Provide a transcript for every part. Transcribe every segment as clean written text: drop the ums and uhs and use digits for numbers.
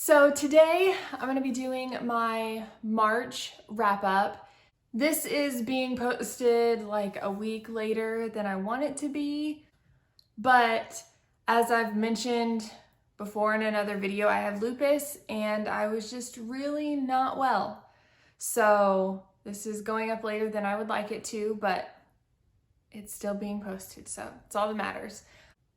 So today I'm going to be doing my March wrap up. This is being posted like a week later than I want it to be, but as I've mentioned before in another video, I have lupus and I was just really not well. So this is going up later than I would like it to, but it's still being posted, so it's all that matters.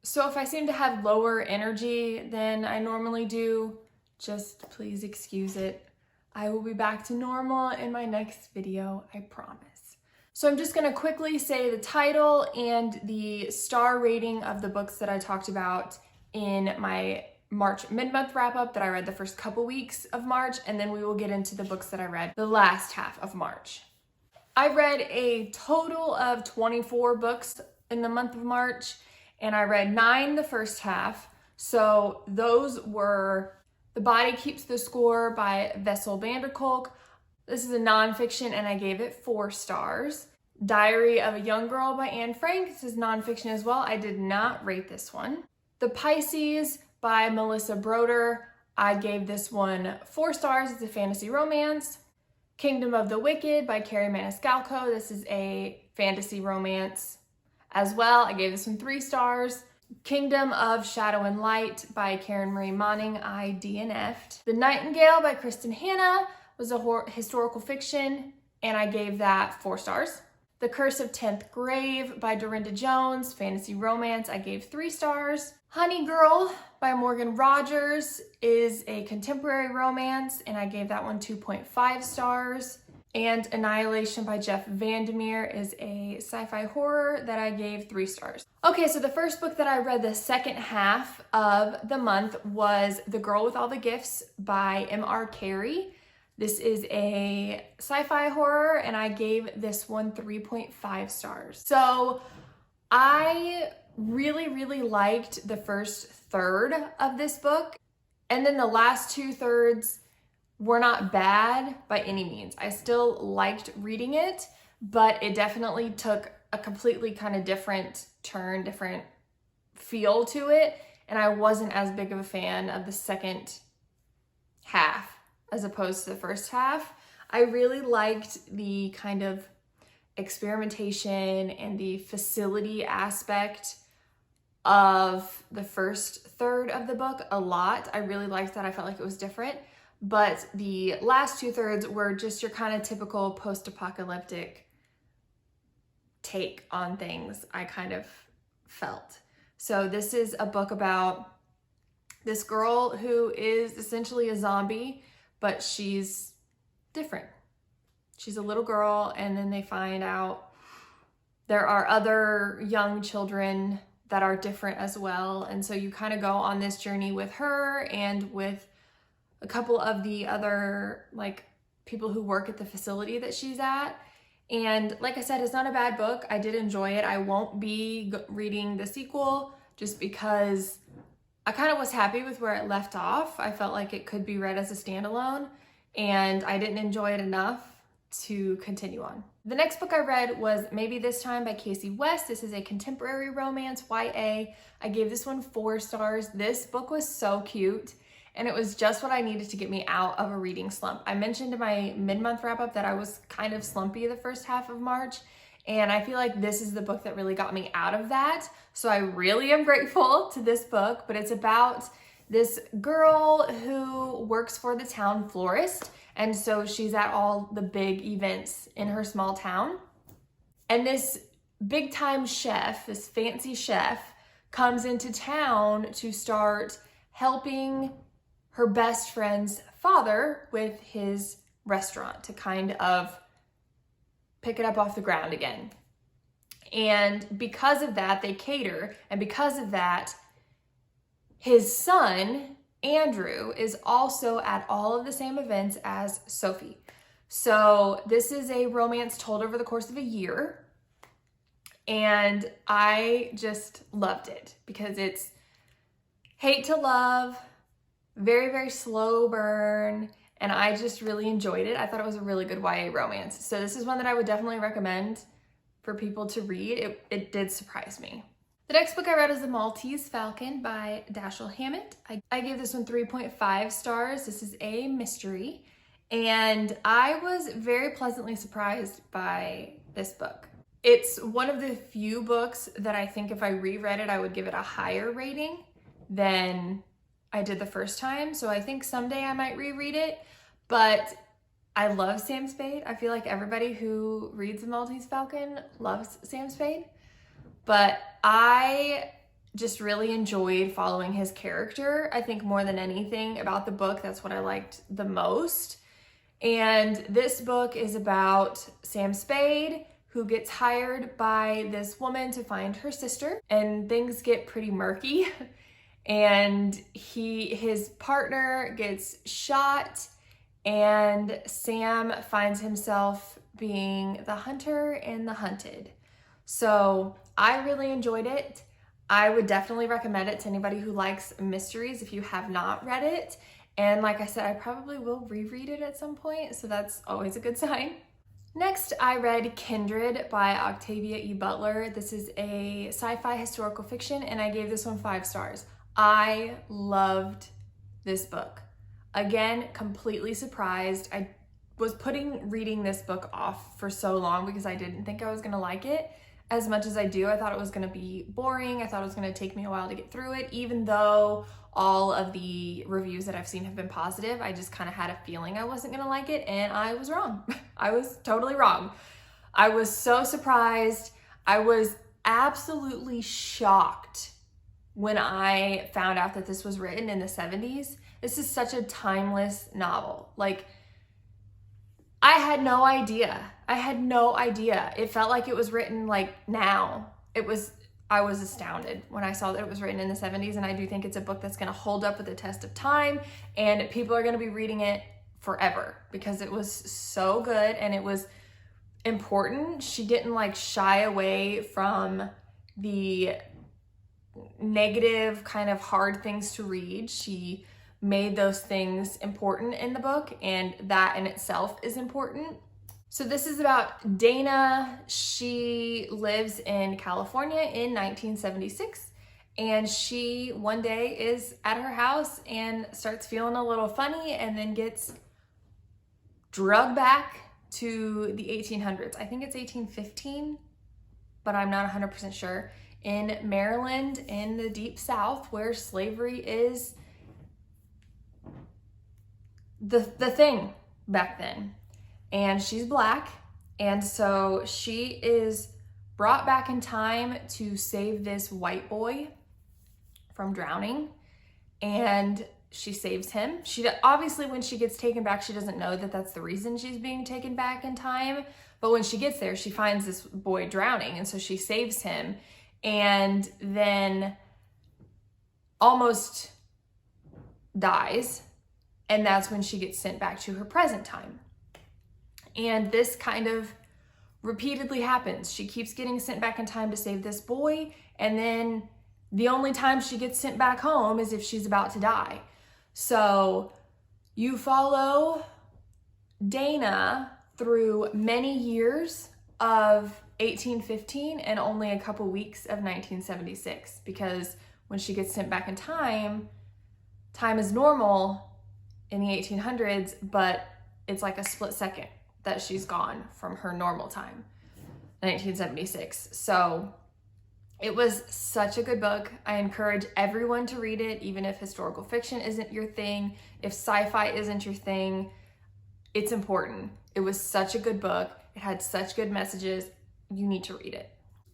So if I seem to have lower energy than I normally do, just please excuse it. I will be back to normal in my next video, I promise. So I'm just gonna quickly say the title and the star rating of the books that I talked about in my March mid-month wrap-up that I read the first couple weeks of March, and then we will get into the books that I read the last half of March. I read a total of 24 books in the month of March, and I read 9 the first half. So those were The Body Keeps the Score by Vessel Vanderkolk. This is a nonfiction and I gave it 4 stars. Diary of a Young Girl by Anne Frank. This is nonfiction as well. I did not rate this one. The Pisces by Melissa Broder. I gave this one 4 stars. It's a fantasy romance. Kingdom of the Wicked by Carrie Maniscalco. This is a fantasy romance as well. I gave this one 3 stars. Kingdom of Shadow and Light by Karen Marie Moning. I DNF'd. The Nightingale by Kristen Hanna was a historical fiction, and I gave that 4 stars. The Curse of 10th Grave by Dorinda Jones, fantasy romance. I gave 3 stars. Honey Girl by Morgan Rogers is a contemporary romance, and I gave that one 2.5 stars. And Annihilation by Jeff Vandermeer is a sci-fi horror that I gave 3 stars. Okay, so the first book that I read the second half of the month was The Girl with All the Gifts by M.R. Carey. This is a sci-fi horror, and I gave this one 3.5 stars. So I really liked the first third of this book, and then the last 2/3 were not bad by any means. I still liked reading it, but it definitely took a completely kind of different turn, different feel to it, and I wasn't as big of a fan of the second half as opposed to the first half. I really liked the kind of experimentation and the facility aspect of the first third of the book a lot. I really liked that. I felt like it was different. But the last 2/3 were just your kind of typical post-apocalyptic take on things, I kind of felt. So this is a book about this girl who is essentially a zombie, but she's different. She's a little girl, and then they find out there are other young children that are different as well. And so you kind of go on this journey with her and with a couple of the other people who work at the facility that she's at. And like I said, it's not a bad book. I did enjoy it. I won't be reading the sequel just because I kind of was happy with where it left off. I felt like it could be read as a standalone, and I didn't enjoy it enough to continue on. The next book I read was Maybe This Time by Casey West. This is a contemporary romance, YA. I gave this one 4 stars. This book was so cute, and it was just what I needed to get me out of a reading slump. I mentioned in my mid-month wrap-up that I was kind of slumpy the first half of March, and I feel like this is the book that really got me out of that. So I really am grateful to this book, but it's about this girl who works for the town florist, and so she's at all the big events in her small town. And this big-time chef, this fancy chef, comes into town to start helping her best friend's father with his restaurant to kind of pick it up off the ground again. And because of that, they cater. And because of that, his son, Andrew, is also at all of the same events as Sophie. So this is a romance told over the course of a year. And I just loved it because it's hate to love, very very burn, and I just really enjoyed it. I thought it was a really good YA romance. So this is one that I would definitely recommend for people to read. It did surprise me. The next book I read is The Maltese Falcon by Dashiell Hammett. I gave this one 3.5 stars. This is a mystery, and I was very pleasantly surprised by this book. It's one of the few books that I think if I reread it, I would give it a higher rating than I did the first time. So I think someday I might reread it, but I love Sam Spade. I feel like everybody who reads The Maltese Falcon loves Sam Spade. But I just really enjoyed following his character. I think more than anything about the book, that's what I liked the most. And this book is about Sam Spade, who gets hired by this woman to find her sister, and things get pretty murky. And his partner gets shot, and Sam finds himself being the hunter and the hunted. So I really enjoyed it. I would definitely recommend it to anybody who likes mysteries if you have not read it. And like I said, I probably will reread it at some point, so that's always a good sign. Next, I read Kindred by Octavia E. Butler. This is a sci-fi historical fiction, and I gave this one 5 stars. I loved this book. Again, completely surprised. I was putting reading this book off for so long because I didn't think I was gonna like it as much as I do. I thought it was gonna be boring. I thought it was gonna take me a while to get through it, even though all of the reviews that I've seen have been positive. I just kind of had a feeling I wasn't gonna like it, and I was wrong. I was totally wrong. I was so surprised. I was absolutely shocked when I found out that this was written in the 70s. This is such a timeless novel. Like, I had no idea. I had no idea. It felt like it was written like now. I was astounded when I saw that it was written in the 70s, and I do think it's a book that's gonna hold up with the test of time, and people are gonna be reading it forever because it was so good and it was important. She didn't like shy away from the negative kind of hard things to read. She made those things important in the book, and that in itself is important. So this is about Dana. She lives in California in 1976, and she one day is at her house and starts feeling a little funny and then gets drugged back to the 1800s. I think it's 1815, but I'm not 100% sure. In Maryland, in the deep South, where slavery is the thing back then. And she's Black, and so she is brought back in time to save this white boy from drowning, and she saves him. She obviously, when she gets taken back, she doesn't know that that's the reason she's being taken back in time, but when she gets there, she finds this boy drowning, and so she saves him, and then almost dies, and that's when she gets sent back to her present time. And this kind of repeatedly happens. She keeps getting sent back in time to save this boy, and then the only time she gets sent back home is if she's about to die. So you follow Dana through many years of 1815 and only a couple weeks of 1976, because when she gets sent back in time, time is normal in the 1800s, but it's like a split second that she's gone from her normal time, 1976. So it was such a good book. I encourage everyone to read it, even if historical fiction isn't your thing, if sci-fi isn't your thing. It's important. It was such a good book. It had such good messages. You need to read it.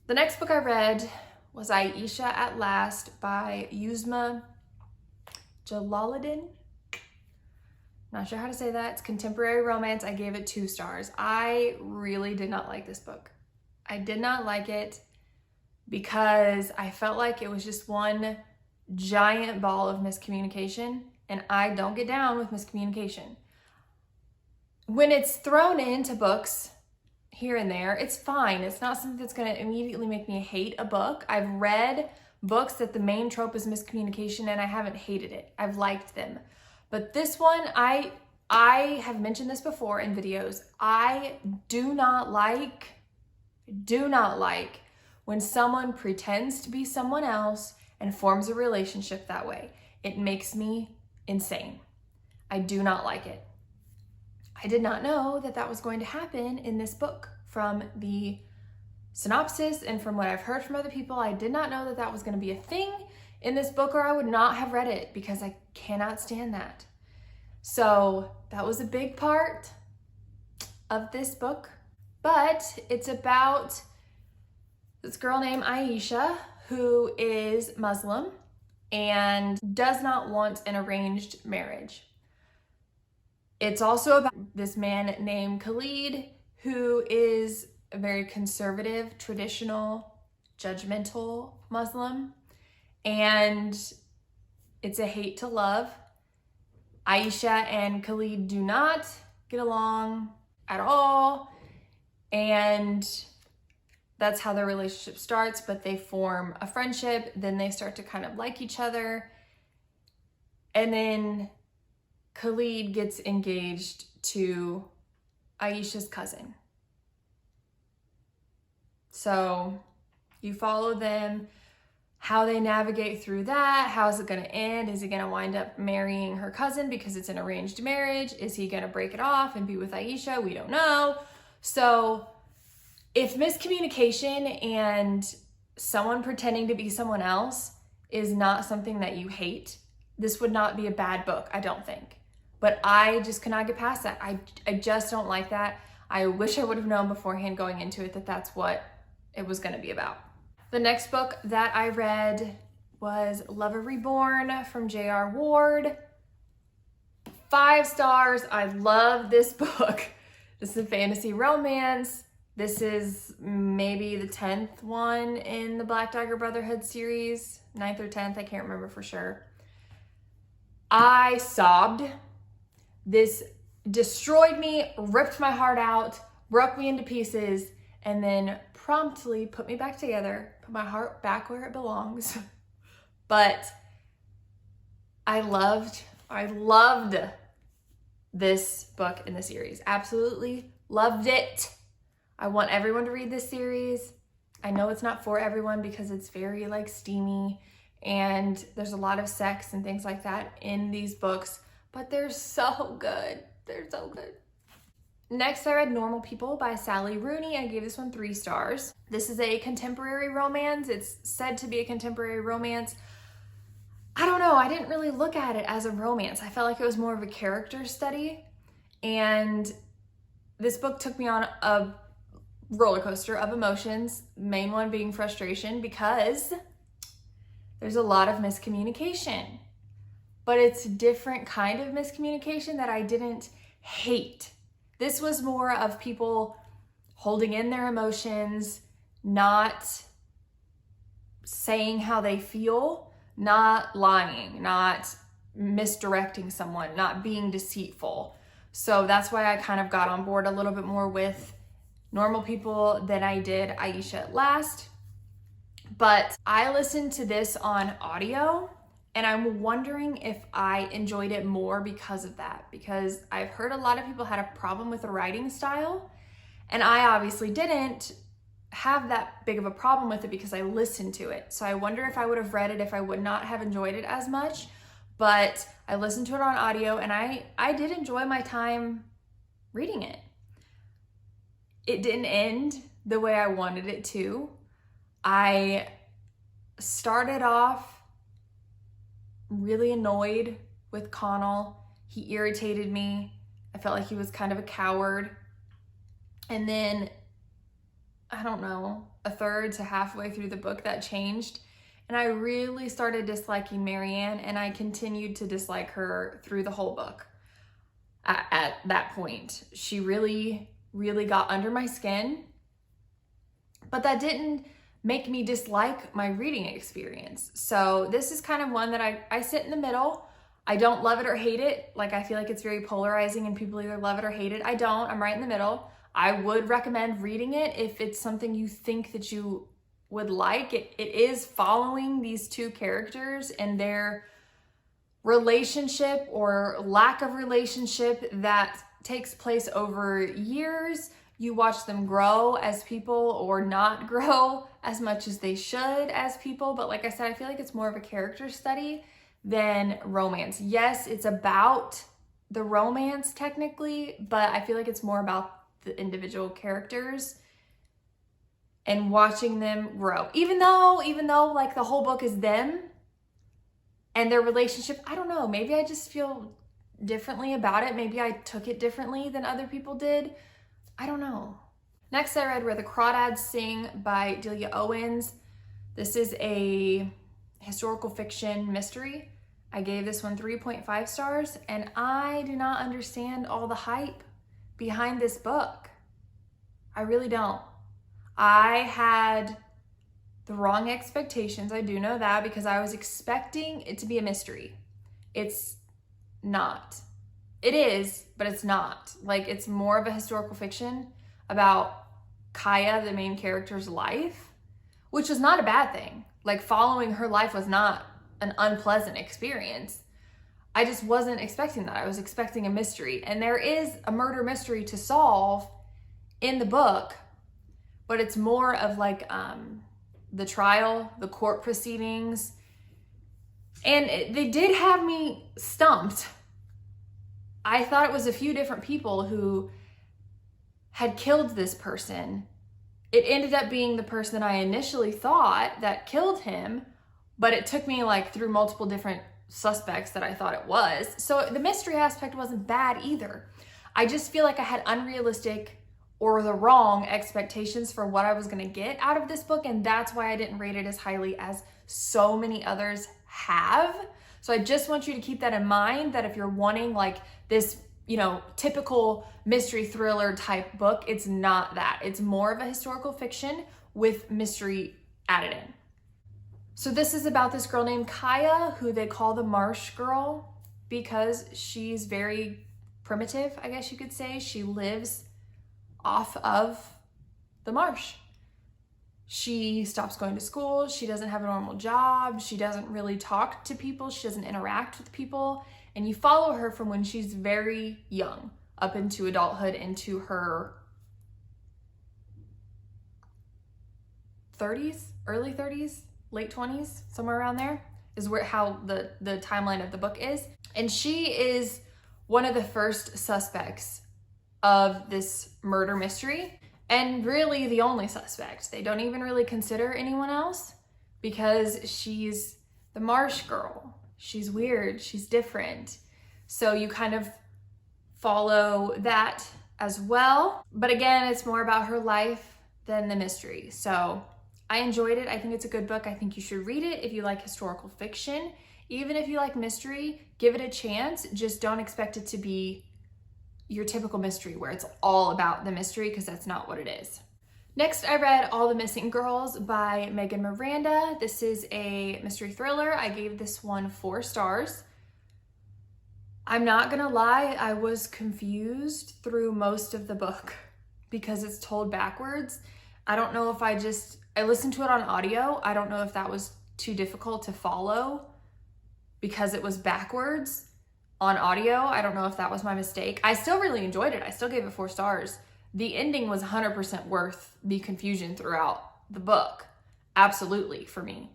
The next book I read was Aisha at Last by Yusma Jalaluddin. Not sure how to say that. It's contemporary romance. I gave it 2 stars. I really did not like this book. I did not like it because I felt like it was just one giant ball of miscommunication, and I don't get down with miscommunication. When it's thrown into books here and there, it's fine. It's not something that's going to immediately make me hate a book. I've read books that the main trope is miscommunication, and I haven't hated it. I've liked them. But this one, I have mentioned this before in videos. I do not like when someone pretends to be someone else and forms a relationship that way. It makes me insane. I do not like it. I did not know that that was going to happen in this book. From the synopsis and from what I've heard from other people, I did not know that that was going to be a thing in this book, or I would not have read it because I cannot stand that. So that was a big part of this book. But it's about this girl named Aisha who is Muslim and does not want an arranged marriage. It's also about this man named Khalid who is a very conservative, traditional, judgmental Muslim. And it's a hate to love. Aisha and Khalid do not get along at all. And that's how their relationship starts, but they form a friendship. Then they start to kind of like each other. And then Khalid gets engaged to Aisha's cousin. So you follow them, how they navigate through that. How is it going to end? Is he going to wind up marrying her cousin because it's an arranged marriage? Is he going to break it off and be with Aisha? We don't know. So if miscommunication and someone pretending to be someone else is not something that you hate, this would not be a bad book, I don't think. But I just cannot get past that. I just don't like that. I wish I would have known beforehand going into it that that's what it was going to be about. The next book that I read was A Reborn from J.R. Ward. 5 stars. I love this book. This is a fantasy romance. This is maybe the 10th one in the Black Dagger Brotherhood series. 9th or 10th, I can't remember for sure. I sobbed. This destroyed me, ripped my heart out, broke me into pieces, and then promptly put me back together, put my heart back where it belongs. But I loved this book in the series. Absolutely loved it. I want everyone to read this series. I know it's not for everyone because it's very like steamy and there's a lot of sex and things like that in these books, but they're so good. They're so good. Next, I read Normal People by Sally Rooney. I gave this one 3 stars. This is a contemporary romance. It's said to be a contemporary romance. I don't know. I didn't really look at it as a romance. I felt like it was more of a character study. And this book took me on a roller coaster of emotions, main one being frustration because there's a lot of miscommunication. But it's a different kind of miscommunication that I didn't hate. This was more of people holding in their emotions, not saying how they feel, not lying, not misdirecting someone, not being deceitful. So that's why I kind of got on board a little bit more with Normal People than I did Aisha at Last. But I listened to this on audio and I'm wondering if I enjoyed it more because of that, because I've heard a lot of people had a problem with the writing style and I obviously didn't have that big of a problem with it because I listened to it. So I wonder if I would have read it if I would not have enjoyed it as much, but I listened to it on audio and I did enjoy my time reading it. It didn't end the way I wanted it to. I started off really annoyed with Connell. He irritated me. I felt like he was kind of a coward. And then, I don't know, a third to halfway through the book that changed. And I really started disliking Marianne and I continued to dislike her through the whole book. At that point, she really got under my skin. But that didn't make me dislike my reading experience. So this is kind of one that I sit in the middle. I don't love it or hate it. Like I feel like it's very polarizing and people either love it or hate it. I don't, I'm right in the middle. I would recommend reading it if it's something you think that you would like. It is following these 2 characters and their relationship or lack of relationship that takes place over years. You watch them grow as people or not grow as much as they should as people, but like I said, I feel like it's more of a character study than romance. Yes, it's about the romance technically, but I feel like it's more about the individual characters and watching them grow. Even though like the whole book is them and their relationship, I don't know, maybe I just feel differently about it. Maybe I took it differently than other people did. I don't know. Next I read Where the Crawdads Sing by Delia Owens. This is a historical fiction mystery. I gave this one 3.5 stars, and I do not understand all the hype behind this book. I really don't. I had the wrong expectations. I do know that, because I was expecting it to be a mystery. It's not. It is, but it's not. Like, it's more of a historical fiction about Kaya, the main character's life, which is not a bad thing. Like, following her life was not an unpleasant experience. I just wasn't expecting that. I was expecting a mystery. And there is a murder mystery to solve in the book, but it's more of like the trial, the court proceedings. And they did have me stumped. I thought it was a few different people who had killed this person. It ended up being the person I initially thought that killed him, but it took me like through multiple different suspects that I thought it was. So the mystery aspect wasn't bad either. I just feel like I had unrealistic or the wrong expectations for what I was going to get out of this book, and that's why I didn't rate it as highly as so many others have. So I just want you to keep that in mind, that if you're wanting like this, you know, typical mystery thriller type book, it's not that. It's more of a historical fiction with mystery added in. So this is about this girl named Kaya, who they call the Marsh Girl because she's very primitive, I guess you could say. She lives off of the marsh. She stops going to school. She doesn't have a normal job. She doesn't really talk to people. She doesn't interact with people. And you follow her from when she's very young up into adulthood, into her 30s, early 30s, late 20s, somewhere around there is where how the timeline of the book is. And she is one of the first suspects of this murder mystery, and really the only suspect. They don't even really consider anyone else because she's the Marsh Girl. She's weird, she's different. So you kind of follow that as well. But again, it's more about her life than the mystery. So I enjoyed it. I think it's a good book. I think you should read it if you like historical fiction. Even if you like mystery, give it a chance. Just don't expect it to be your typical mystery where it's all about the mystery, because that's not what it is. Next, I read All the Missing Girls by Megan Miranda. This is a mystery thriller. I gave this one 4 stars. I'm not gonna lie, I was confused through most of the book because it's told backwards. I don't know if I listened to it on audio. I don't know if that was too difficult to follow because it was backwards on audio. I don't know if that was my mistake. I still really enjoyed it. I still gave it 4 stars. The ending was 100% worth the confusion throughout the book. Absolutely, for me.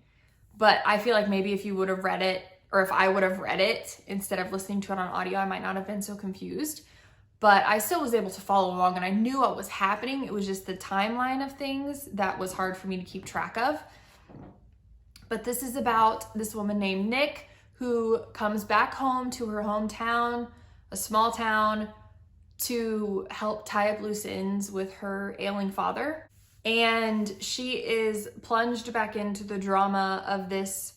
But I feel like maybe if you would have read it, or if I would have read it instead of listening to it on audio, I might not have been so confused. But I still was able to follow along and I knew what was happening. It was just the timeline of things that was hard for me to keep track of. But this is about this woman named Nick who comes back home to her hometown, a small town, to help tie up loose ends with her ailing father. And she is plunged back into the drama of this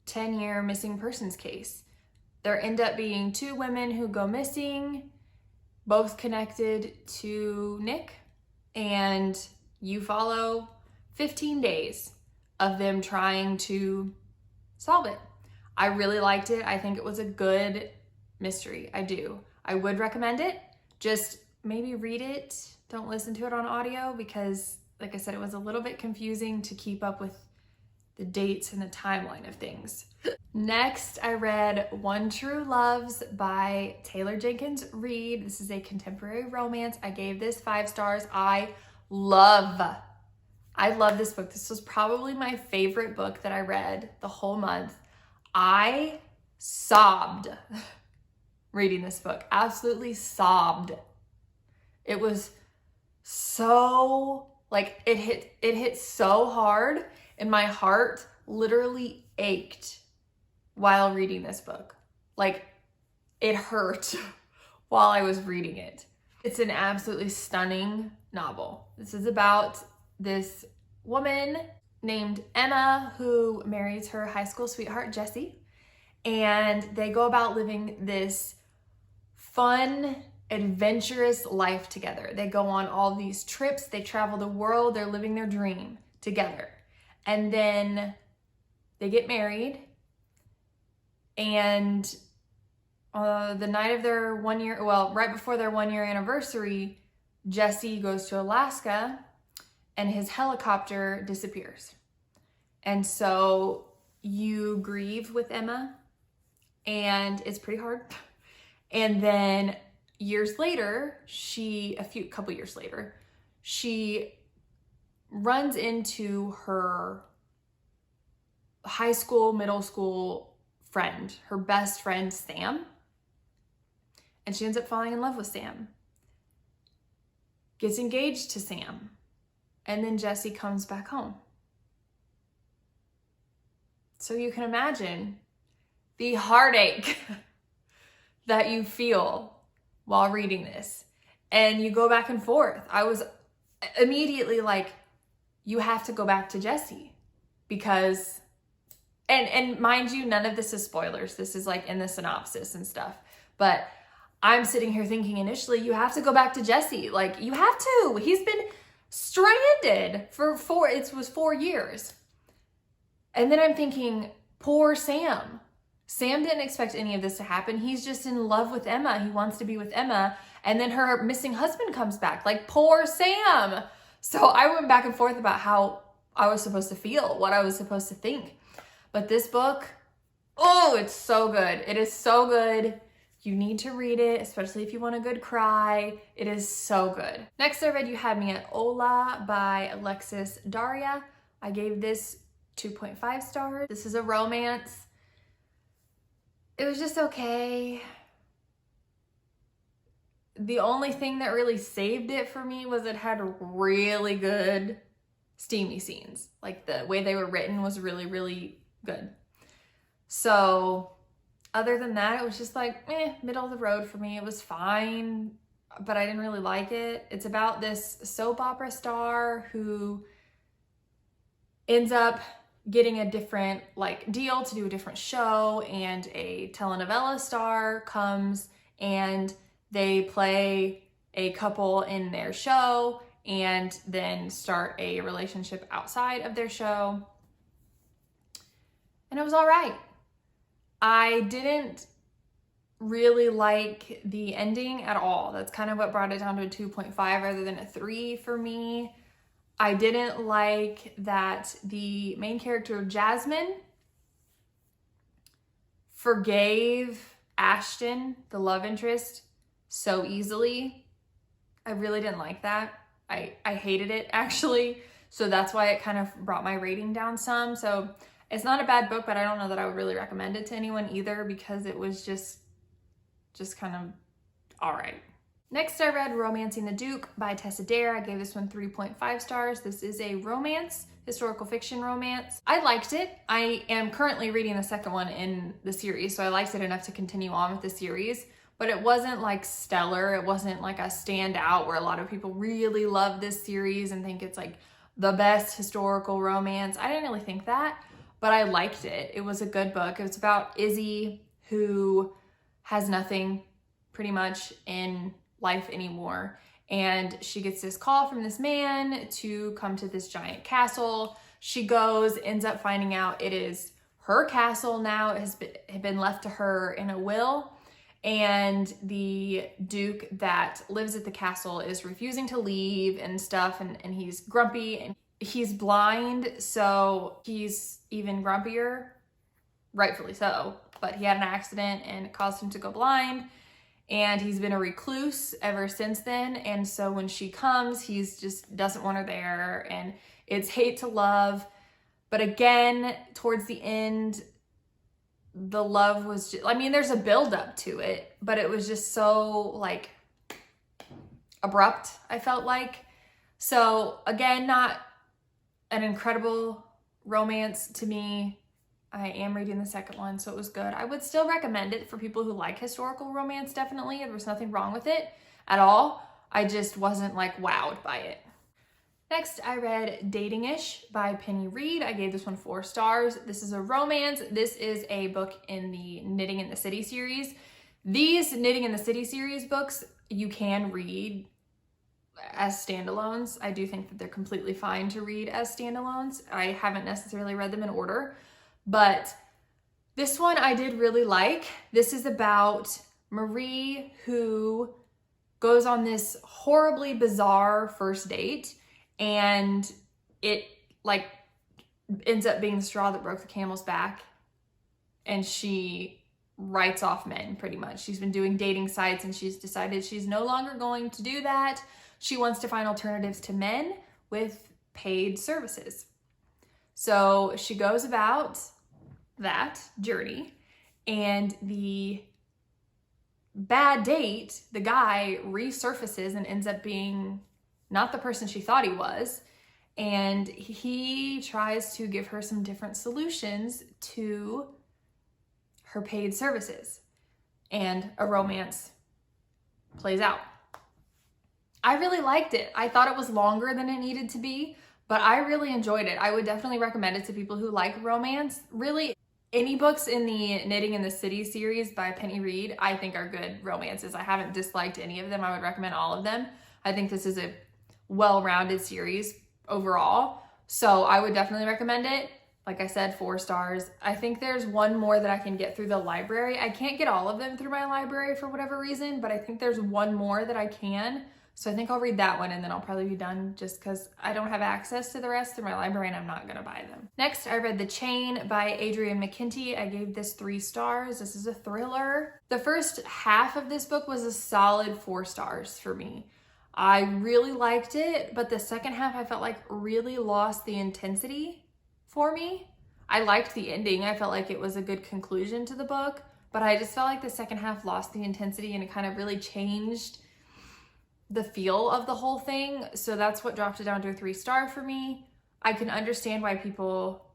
10-year missing persons case. There end up being 2 women who go missing, both connected to Nick, and you follow 15 days of them trying to solve it. I really liked it. I think it was a good mystery. I do. I would recommend it. Just maybe read it. Don't listen to it on audio because, like I said, it was a little bit confusing to keep up with the dates and the timeline of things. Next, I read One True Loves by Taylor Jenkins Reid. This is a contemporary romance. I gave this 5 stars. I love I love this book. This was probably my favorite book that I read the whole month. I sobbed reading this book. Absolutely sobbed. It was so, like, it hit so hard, and my heart literally ached while reading this book. Like, it hurt while I was reading it. It's an absolutely stunning novel. This is about this woman named Emma who marries her high school sweetheart, Jesse, and they go about living this fun, adventurous life together. They go on all these trips, they travel the world, they're living their dream together. And then they get married, and the night of their 1 year, well, right before their 1 year anniversary, Jesse goes to Alaska and his helicopter disappears. And so you grieve with Emma, and it's pretty hard. And then years later, a couple years later, she runs into her high school, middle school friend, her best friend, Sam. And she ends up falling in love with Sam. Gets engaged to Sam. And then Jesse comes back home. So you can imagine the heartache that you feel while reading this. And you go back and forth. I was immediately like, you have to go back to Jesse. Because, and mind you, none of this is spoilers. This is like in the synopsis and stuff. But I'm sitting here thinking initially, you have to go back to Jesse. Like, you have to. He's been stranded for 4 years. And then I'm thinking, poor Sam. Sam didn't expect any of this to happen. He's just in love with Emma. He wants to be with Emma. And then her missing husband comes back. Like, poor Sam. So I went back and forth about how I was supposed to feel, what I was supposed to think. But this book, oh, it's so good. It is so good. You need to read it, especially if you want a good cry. It is so good. Next, I read You Had Me At Ola by Alexis Daria. I gave this 2.5 stars. This is a romance. It was just okay. The only thing that really saved it for me was it had really good steamy scenes. Like, the way they were written was really, really good. So other than that, it was just like, middle of the road for me. It was fine, but I didn't really like it. It's about this soap opera star who ends up getting a different deal to do a different show, and a telenovela star comes and they play a couple in their show and then start a relationship outside of their show. And it was all right. I didn't really like the ending at all. That's kind of what brought it down to a 2.5 rather than a 3 for me. I didn't like that the main character, Jasmine, forgave Ashton, the love interest, so easily. I really didn't like that. I hated it, actually. So that's why it kind of brought my rating down some. So it's not a bad book, but I don't know that I would really recommend it to anyone either, because it was just kind of all right. Next, I read Romancing the Duke by Tessa Dare. I gave this one 3.5 stars. This is a romance, historical fiction romance. I liked it. I am currently reading the second one in the series, so I liked it enough to continue on with the series, but it wasn't like stellar. It wasn't like a standout where a lot of people really love this series and think it's like the best historical romance. I didn't really think that, but I liked it. It was a good book. It was about Izzy, who has nothing pretty much in life anymore, and she gets this call from this man to come to this giant castle. She goes, ends up finding out it is her castle now. It has been left to her in a will, and the duke that lives at the castle is refusing to leave and stuff, and he's grumpy, and he's blind, so he's even grumpier, rightfully so, but he had an accident and it caused him to go blind. And he's been a recluse ever since then. And so when she comes, he's just doesn't want her there. And It's hate to love. But again, towards the end, the love was just, I mean, there's a buildup to it, but it was just so like abrupt, I felt like. So again, not an incredible romance to me. I am reading the second one, so it was good. I would still recommend it for people who like historical romance, definitely. There was nothing wrong with it at all. I just wasn't like wowed by it. Next, I read Dating-ish by Penny Reed. I gave this one 4 stars. This is a romance. This is a book in the Knitting in the City series. These Knitting in the City series books, you can read as standalones. I do think that they're completely fine to read as standalones. I haven't necessarily read them in order, but this one I did really like. This is about Marie, who goes on this horribly bizarre first date, and it like ends up being the straw that broke the camel's back, and she writes off men pretty much. She's been doing dating sites and she's decided she's no longer going to do that. She wants to find alternatives to men with paid services. So she goes about that journey, and the bad date, the guy resurfaces and ends up being not the person she thought he was. And he tries to give her some different solutions to her paid services. And a romance plays out. I really liked it. I thought it was longer than it needed to be, but I really enjoyed it. I would definitely recommend it to people who like romance. Really, any books in the Knitting in the City series by Penny Reed, I think are good romances. I haven't disliked any of them. I would recommend all of them. I think this is a well-rounded series overall. So I would definitely recommend it. Like I said, 4 stars. I think there's one more that I can get through the library. I can't get all of them through my library for whatever reason, but I think there's one more that I can. So I think I'll read that one and then I'll probably be done, just because I don't have access to the rest through my library and I'm not gonna buy them. Next, I read The Chain by Adrienne McKenty. I gave this 3 stars. This is a thriller. The first half of this book was a solid 4 stars for me. I really liked it, but the second half I felt like really lost the intensity for me. I liked the ending. I felt like it was a good conclusion to the book, but I just felt like the second half lost the intensity and it kind of really changed the feel of the whole thing. So that's what dropped it down to a 3 star for me. I can understand why people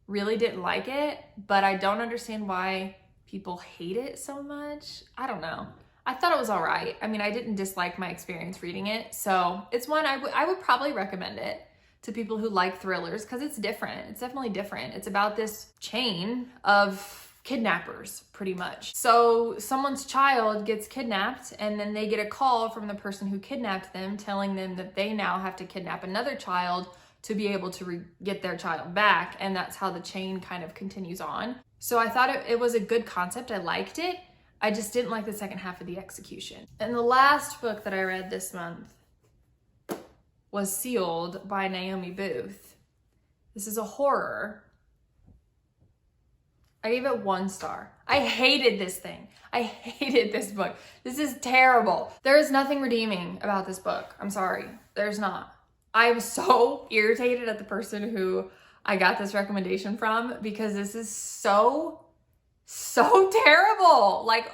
really didn't like it, but I don't understand why people hate it so much. I don't know. I thought it was all right. I mean, I didn't dislike my experience reading it. So it's one I would probably recommend it to people who like thrillers, because it's different. It's definitely different. It's about this chain of kidnappers, pretty much. So someone's child gets kidnapped, and then they get a call from the person who kidnapped them telling them that they now have to kidnap another child to be able to get their child back. And that's how the chain kind of continues on. So I thought it was a good concept. I liked it. I just didn't like the second half of the execution. And the last book that I read this month was Sealed by Naomi Booth. This is a horror. I gave it 1 star. I hated this thing. I hated this book. This is terrible. There is nothing redeeming about this book. I'm sorry. There's not. I was so irritated at the person who I got this recommendation from, because this is so terrible. Like,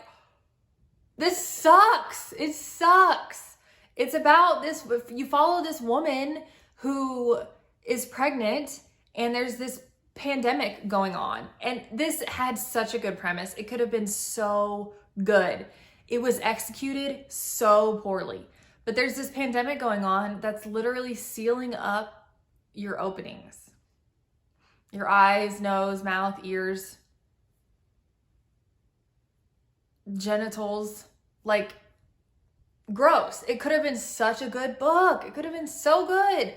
this sucks. It sucks. It's about this, you follow this woman who is pregnant and there's this pandemic going on. And this had such a good premise. It could have been so good. It was executed so poorly. But there's this pandemic going on that's literally sealing up your openings. Your eyes, nose, mouth, ears, genitals, like, gross. It could have been such a good book. It could have been so good.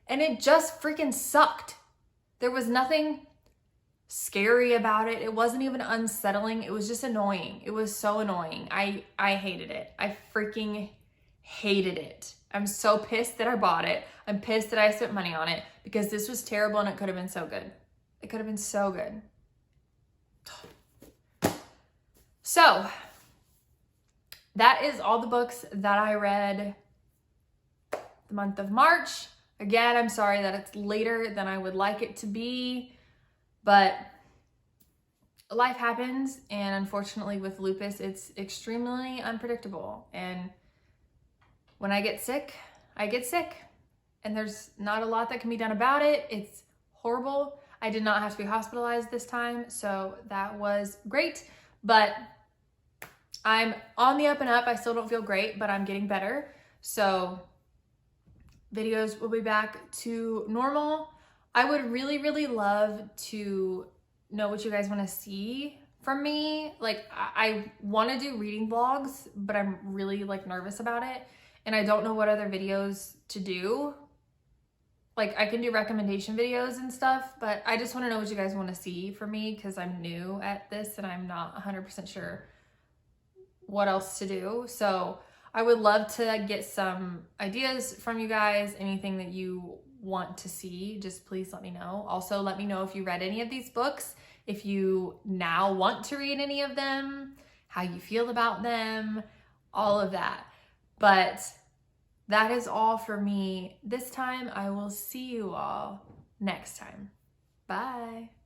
And it just freaking sucked. There was nothing scary about it. It wasn't even unsettling. It was just annoying. It was so annoying. I hated it. I freaking hated it. I'm so pissed that I bought it. I'm pissed that I spent money on it, because this was terrible and it could have been so good. It could have been so good. So that is all the books that I read the month of March. Again, I'm sorry that it's later than I would like it to be, but life happens, and unfortunately with lupus, it's extremely unpredictable. And when I get sick, and there's not a lot that can be done about it. It's horrible. I did not have to be hospitalized this time, so that was great, but I'm on the up and up. I still don't feel great, but I'm getting better. So videos will be back to normal. I would really, really love to know what you guys want to see from me. Like, I want to do reading vlogs, but I'm really like nervous about it, and I don't know what other videos to do. Like, I can do recommendation videos and stuff, but I just want to know what you guys want to see from me, because I'm new at this and I'm not 100% sure what else to do. So I would love to get some ideas from you guys. Anything that you want to see, just please let me know. Also, let me know if you read any of these books, if you now want to read any of them, how you feel about them, all of that. But that is all for me this time. I will see you all next time. Bye.